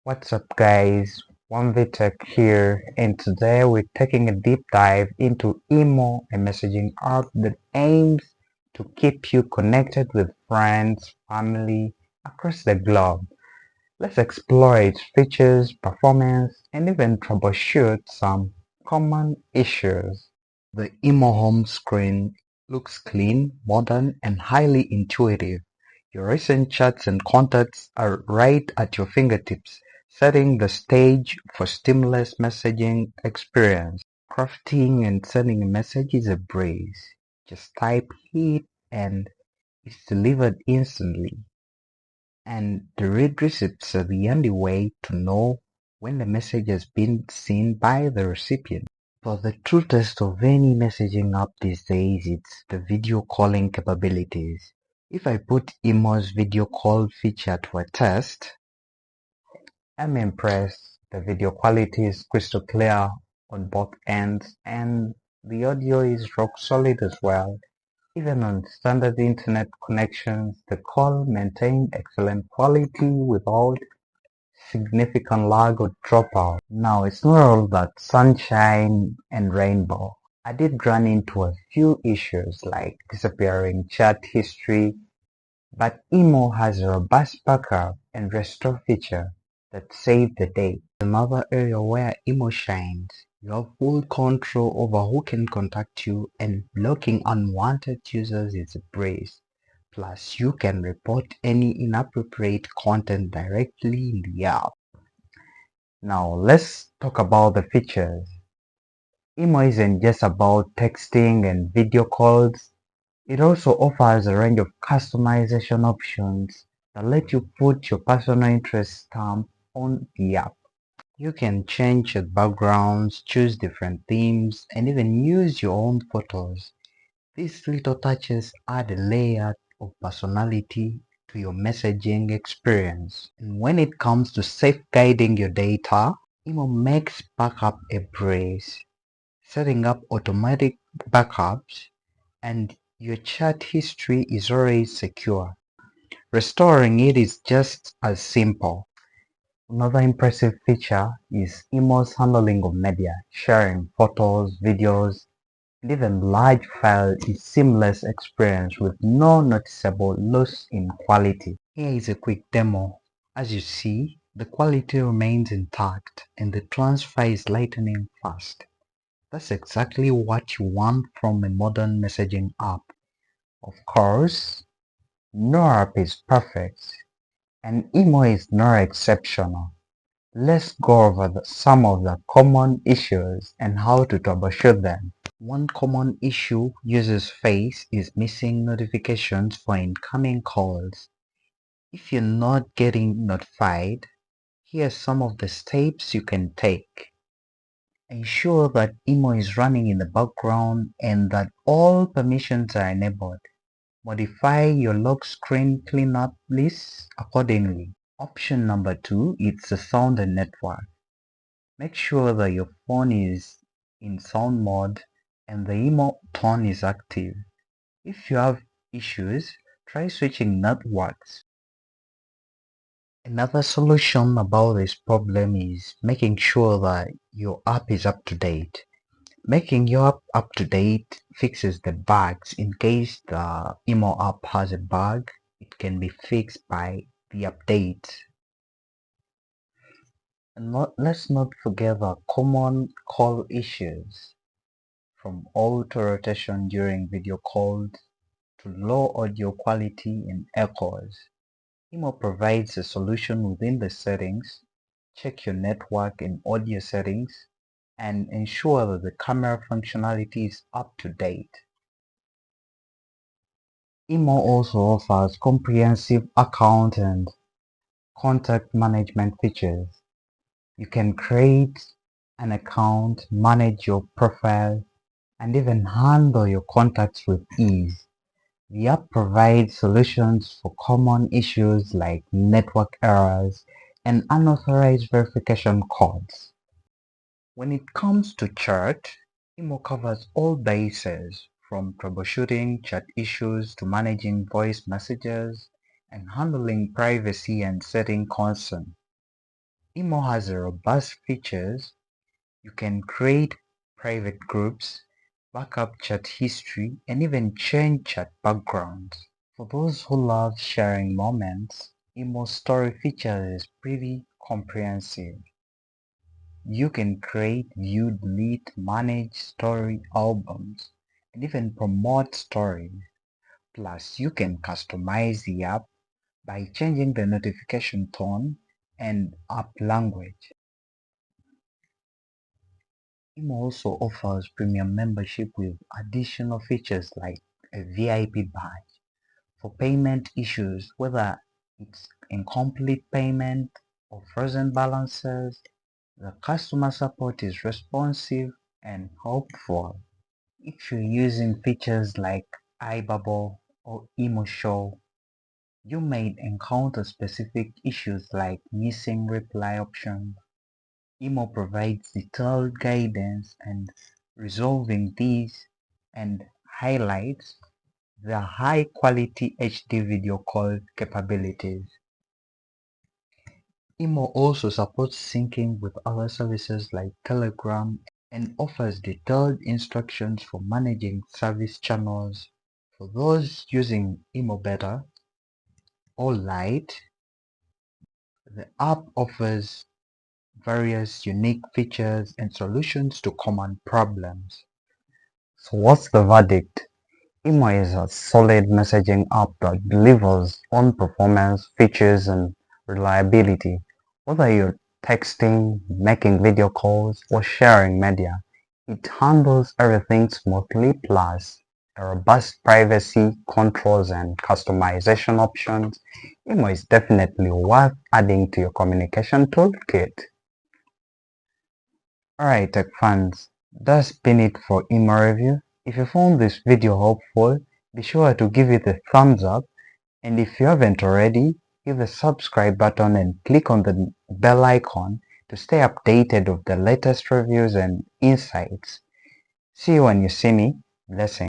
What's up guys, One Tech here, and today we're taking a deep dive into Imo, a messaging app that aims to keep you connected with friends, family across the globe. Let's explore its features, performance, and even troubleshoot some common issues. The Imo home screen looks clean, modern, and highly intuitive. Your recent chats and contacts are right at your fingertips, setting the stage for seamless messaging experience. Crafting and sending a message is a breeze. Just type it and it's delivered instantly. And the read receipts are the only way to know when the message has been seen by the recipient. But the true test of any messaging app these days is the video calling capabilities. If I put Imo's video call feature to a test, I'm impressed. The video quality is crystal clear on both ends and the audio is rock solid as well. Even on standard internet connections, the call maintained excellent quality without significant lag or dropout. Now, it's not all that sunshine and rainbow. I did run into a few issues like disappearing chat history, but Imo has a robust backup and restore feature that save the day. Another area where Imo shines. You have full control over who can contact you, and blocking unwanted users is a breeze. Plus, you can report any inappropriate content directly in the app. Now, let's talk about the features. Imo isn't just about texting and video calls. It also offers a range of customization options that let you put your personal interest stamp on the app. You can change your backgrounds, choose different themes, and even use your own photos. These little touches add a layer of personality to your messaging experience. And when it comes to safeguarding your data, Imo makes backup a breeze, setting up automatic backups, and your chat history is always secure. Restoring it is just as simple. Another impressive feature is Imo's handling of media, sharing photos, videos, and even large files is seamless experience with no noticeable loss in quality. Here is a quick demo. As you see, the quality remains intact and the transfer is lightning fast. That's exactly what you want from a modern messaging app. Of course, no app is perfect, and Imo is no exceptional. Let's go over some of the common issues and how to troubleshoot them. One common issue users face is missing notifications for incoming calls. If you're not getting notified, here are some of the steps you can take. Ensure that Imo is running in the background and that all permissions are enabled. Modify your lock screen cleanup list accordingly. Option number 2 is the sound and network. Make sure that your phone is in sound mode and the emo tone is active. If you have issues, try switching networks. Another solution about this problem is making sure that your app is up to date. Making your app up to date fixes the bugs. In case the emo app has a bug, it can be fixed by the update. And let's not forget the common call issues, from auto rotation during video calls to low audio quality and echoes. Imo provides a solution within the settings. Check your network and audio settings and ensure that the camera functionality is up to date. Imo also offers comprehensive account and contact management features. You can create an account, manage your profile, and even handle your contacts with ease. The app provides solutions for common issues like network errors and unauthorized verification codes. When it comes to chat, Imo covers all bases from troubleshooting chat issues to managing voice messages and handling privacy and setting consent. Imo has a robust features. You can create private groups, backup chat history, and even change chat backgrounds. For those who love sharing moments, Imo story feature is pretty comprehensive. You can create, view, delete, manage story albums, and even promote stories. Plus, you can customize the app by changing the notification tone and app language. Imo also offers premium membership with additional features like a VIP badge for payment issues, whether it's incomplete payment or frozen balances. The customer support is responsive and helpful. If you're using features like iBubble or Imo Show, you may encounter specific issues like missing reply options. Imo provides detailed guidance and resolving these and highlights the high quality HD video call capabilities. Imo also supports syncing with other services like Telegram and offers detailed instructions for managing service channels. For those using Imo Beta or Lite, the app offers various unique features and solutions to common problems. So what's the verdict? Imo is a solid messaging app that delivers on performance, features, and reliability. Whether you're texting, making video calls, or sharing media, it handles everything smoothly plus a robust privacy controls and customization options. Imo is definitely worth adding to your communication toolkit. Alright tech fans, that's been it for email review. If you found this video helpful, be sure to give it a thumbs up, and if you haven't already, hit the subscribe button and click on the bell icon to stay updated of the latest reviews and insights. See you when you see me. Blessings.